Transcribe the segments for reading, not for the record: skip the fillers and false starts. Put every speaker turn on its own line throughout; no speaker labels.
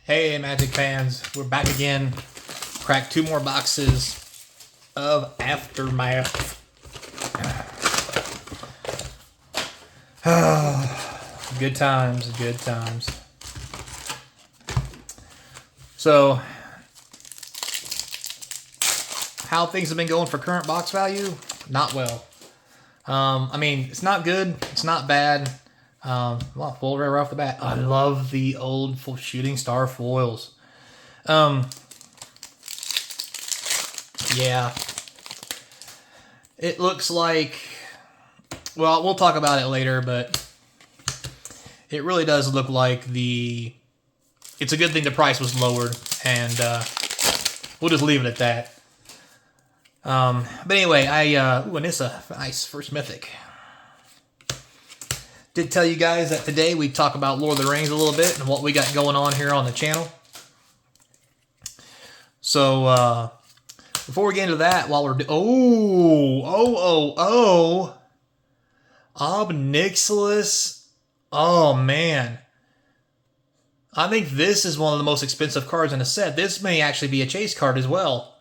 Hey, Magic fans, we're back again. Cracked 2 more boxes of Aftermath. Good times, good times. So, how things have been going for current box value? Not well. I mean, it's not good, it's not bad. Well, full rare right off the bat. I love the old shooting star foils. Yeah. It looks like, well, we'll talk about it later, but it really does look like it's a good thing the price was lowered, and we'll just leave it at that. But anyway, and it's a nice first mythic. Did tell you guys that today we talk about Lord of the Rings a little bit and what we got going on here on the channel. So, before we get into that, while we're... Obnixilis. Oh, man. I think this is one of the most expensive cards in the set. This may actually be a chase card as well.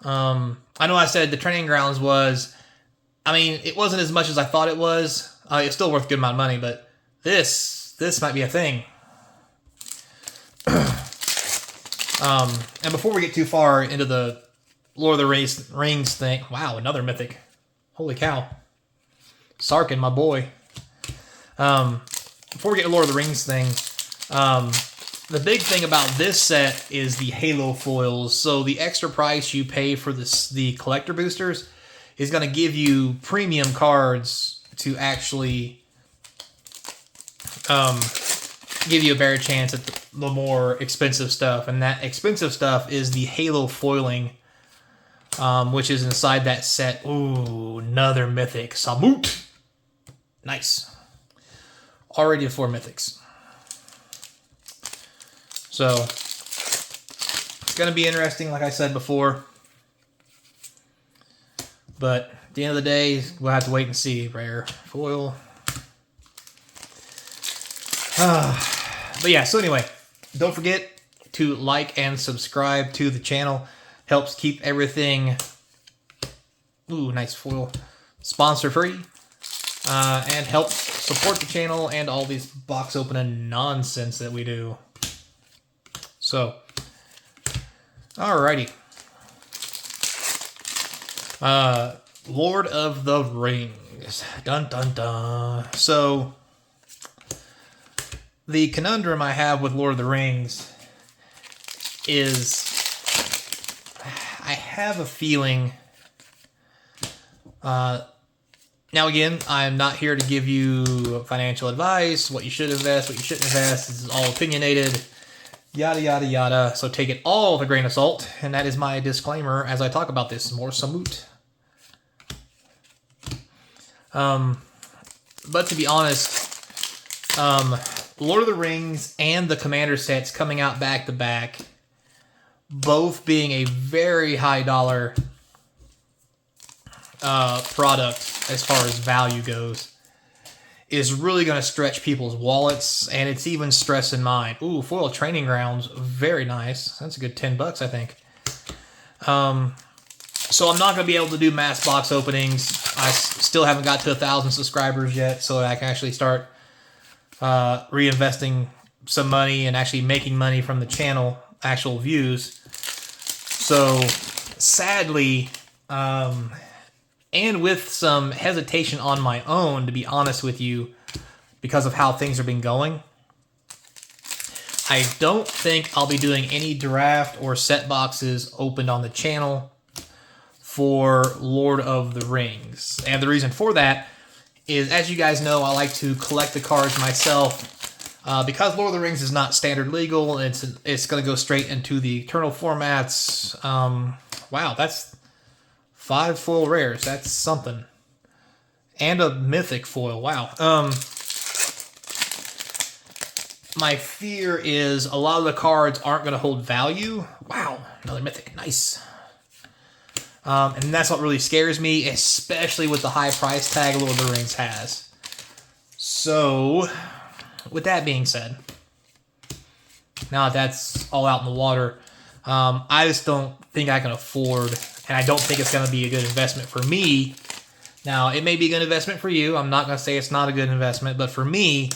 I know I said the Training Grounds was... I mean, it wasn't as much as I thought it was. It's still worth a good amount of money, but this might be a thing. And before we get too far into the Lord of the Rings thing, wow, another mythic. Holy cow. Sarkin, my boy. Before we get to Lord of the Rings thing, the big thing about this set is the Halo foils. So the extra price you pay for the collector boosters is going to give you premium cards to actually give you a better chance at the more expensive stuff. And that expensive stuff is the Halo foiling, which is inside that set. Ooh, another mythic. Samut. Nice. Already 4 mythics. So, it's going to be interesting, like I said before. But at the end of the day, we'll have to wait and see. Rare foil. But yeah, so anyway, don't forget to like and subscribe to the channel. Helps keep everything, ooh, nice foil, sponsor free. And helps support the channel and all these box opening nonsense that we do. So, alrighty. Lord of the Rings. Dun dun dun. So, the conundrum I have with Lord of the Rings is I have a feeling... now again, I'm not here to give you financial advice, what you should invest, what you shouldn't invest. This is all opinionated, yada yada yada. So take it all with a grain of salt, and that is my disclaimer as I talk about this. More Samut. But to be honest, Lord of the Rings and the Commander sets coming out back to back, both being a very high dollar product as far as value goes, is really going to stretch people's wallets, and it's even stressing mine. Ooh, foil Training Grounds, very nice. That's a good $10, I think. So I'm not going to be able to do mass box openings. I still haven't got to 1,000 subscribers yet, so I can actually start reinvesting some money and actually making money from the channel, actual views. So sadly, and with some hesitation on my own, to be honest with you, because of how things have been going, I don't think I'll be doing any draft or set boxes opened on the channel for Lord of the Rings. And the reason for that is, as you guys know, I like to collect the cards myself. Because Lord of the Rings is not standard legal, it's going to go straight into the Eternal formats. Wow, that's 5 foil rares. That's something. And a mythic foil. Wow. My fear is a lot of the cards aren't going to hold value. Wow, another mythic. Nice. And that's what really scares me, especially with the high price tag Lord of the Rings has. So, with that being said, now that that's all out in the water, I just don't think I can afford, and I don't think it's going to be a good investment for me. Now, it may be a good investment for you. I'm not going to say it's not a good investment, but for me,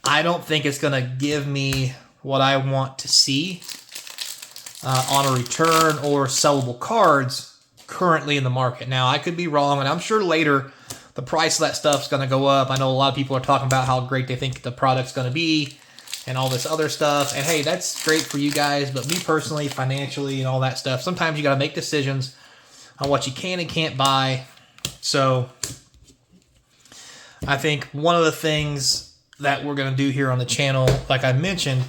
I don't think it's going to give me what I want to see on a return or sellable cards currently in the market. Now, I could be wrong, and I'm sure later the price of that stuff's going to go up. I know a lot of people are talking about how great they think the product's going to be and all this other stuff. And hey, that's great for you guys, but me personally, financially, and all that stuff, sometimes you got to make decisions on what you can and can't buy. So I think one of the things that we're going to do here on the channel, like I mentioned,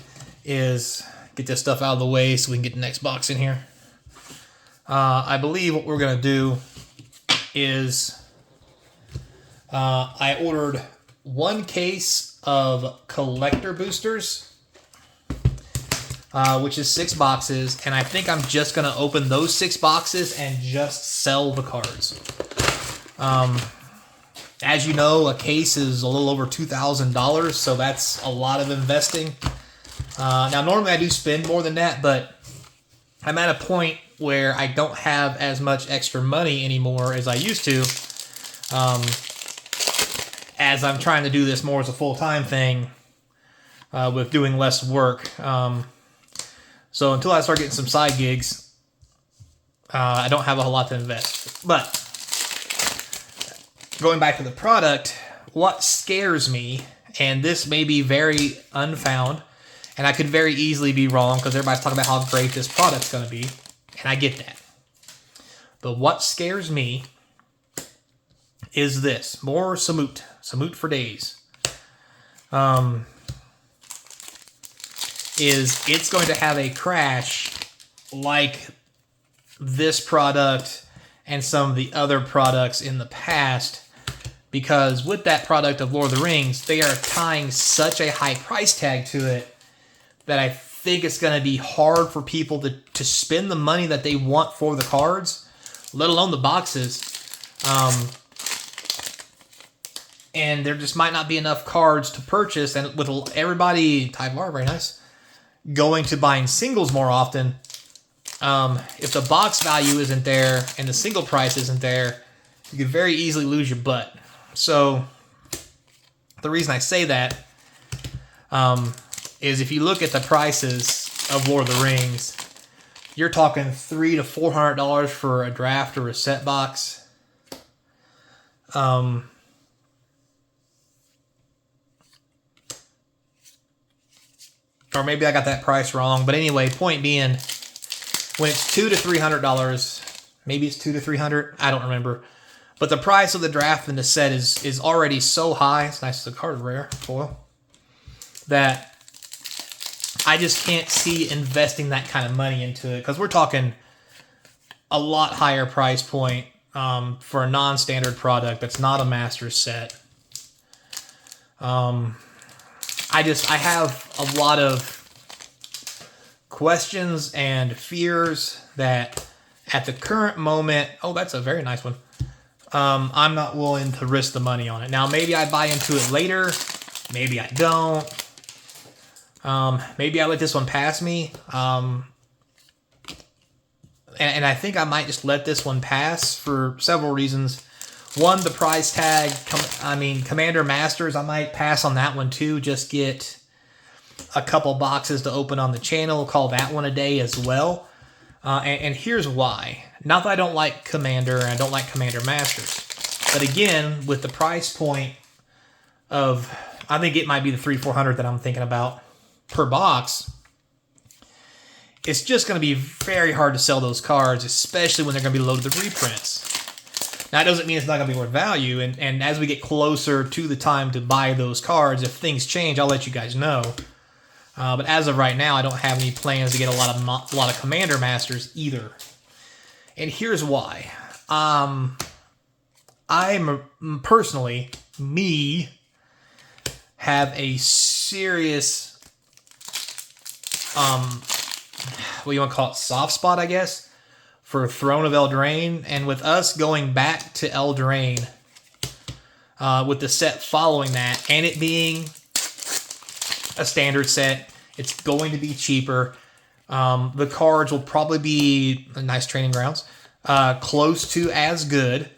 is get this stuff out of the way so we can get the next box in here. I believe what we're going to do is I ordered 1 case of collector boosters, which is 6 boxes, and I think I'm just going to open those 6 boxes and just sell the cards. As you know, a case is a little over $2,000, so that's a lot of investing. Now, normally I do spend more than that, but I'm at a point where I don't have as much extra money anymore as I used to, as I'm trying to do this more as a full-time thing with doing less work. So until I start getting some side gigs, I don't have a whole lot to invest. But going back to the product, what scares me, and this may be very unfound, and I could very easily be wrong because everybody's talking about how great this product's going to be, and I get that. But what scares me is this. More Samut. Samut for days. Is it's going to have a crash like this product and some of the other products in the past, because with that product of Lord of the Rings, they are tying such a high price tag to it that I think it's going to be hard for people to spend the money that they want for the cards, let alone the boxes. And there just might not be enough cards to purchase, and with everybody, Tyvar, very nice, going to buying singles more often, if the box value isn't there and the single price isn't there, you could very easily lose your butt. So the reason I say that is if you look at the prices of Lord of the Rings, you're talking $300 to $400 for a draft or a set box. Or maybe I got that price wrong. But anyway, point being, when it's $200 to $300, maybe it's $200 to $300, I don't remember. But the price of the draft and the set is already so high. It's nice, the card is rare, foil, that I just can't see investing that kind of money into it, because we're talking a lot higher price point for a non-standard product that's not a master set. I have a lot of questions and fears that at the current moment, oh, that's a very nice one, I'm not willing to risk the money on it. Now, maybe I buy into it later. Maybe I don't. Maybe I let this one pass me. And I think I might just let this one pass for several reasons. One, the price tag. Commander Masters, I might pass on that one too. Just get a couple boxes to open on the channel. Call that one a day as well. And here's why. Not that I don't like Commander and I don't like Commander Masters. But again, with the price point of, I think it might be the $300-400 that I'm thinking about per box, it's just going to be very hard to sell those cards, especially when they're going to be loaded with reprints. Now, that doesn't mean it's not going to be worth value, and as we get closer to the time to buy those cards, if things change, I'll let you guys know. But as of right now, I don't have any plans to get a lot of Commander Masters either. And here's why. I'm personally, have a serious, what you want to call it, soft spot, I guess, for Throne of Eldraine. And with us going back to Eldraine, with the set following that, and it being a standard set, It's going to be cheaper. The cards will probably be nice training grounds, close to as good.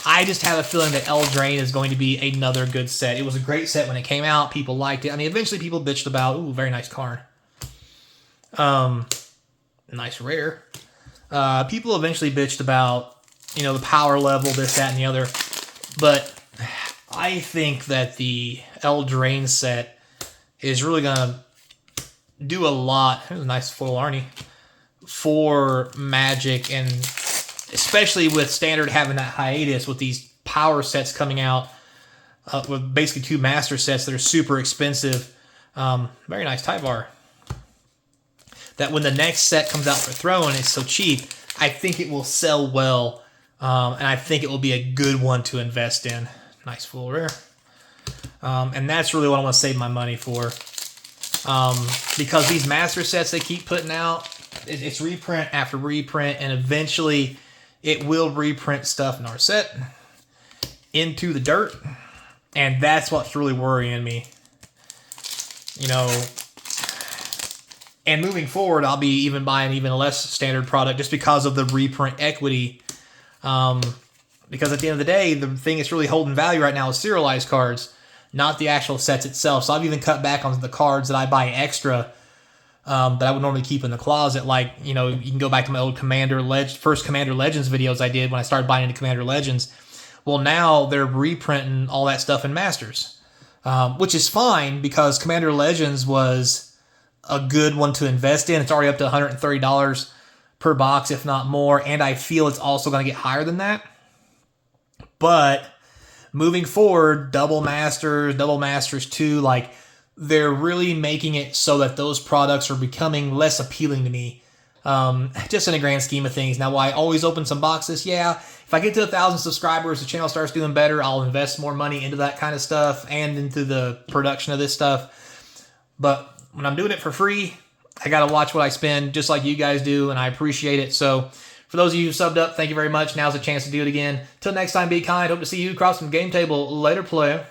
I just have a feeling that Eldraine is going to be another good set. It was a great set when it came out. People liked it. I mean, eventually people bitched about, ooh, very nice card. Nice rare. People eventually bitched about, you know, the power level, this, that, and the other. But I think that the Eldraine set is really going to do a lot. There's a nice foil Arnie for Magic, and especially with Standard having that hiatus with these power sets coming out with basically 2 master sets that are super expensive. Very nice Tyvar. That when the next set comes out for Throne, it's so cheap, I think it will sell well, and I think it will be a good one to invest in. Nice full rare. And that's really what I want to save my money for. Because these master sets they keep putting out, it's reprint after reprint, and eventually it will reprint stuff in our set into the dirt, and that's what's really worrying me. You know, and moving forward, I'll be even buying even less standard product just because of the reprint equity. Because at the end of the day, the thing that's really holding value right now is serialized cards, not the actual sets itself. So I've even cut back on the cards that I buy extra that I would normally keep in the closet. Like, you know, you can go back to my old first Commander Legends videos I did when I started buying into Commander Legends. Well, now they're reprinting all that stuff in Masters, which is fine because Commander Legends was a good one to invest in. It's already up to $130 per box, if not more, and I feel it's also going to get higher than that. But moving forward, Double Masters 2, like, they're really making it so that those products are becoming less appealing to me, just in the grand scheme of things. Now, will I always open some boxes? Yeah. If I get to 1,000 subscribers, the channel starts doing better, I'll invest more money into that kind of stuff and into the production of this stuff. But when I'm doing it for free, I got to watch what I spend, just like you guys do, and I appreciate it. So for those of you who subbed up, thank you very much. Now's a chance to do it again. Till next time, be kind. Hope to see you across from the game table. Later, player.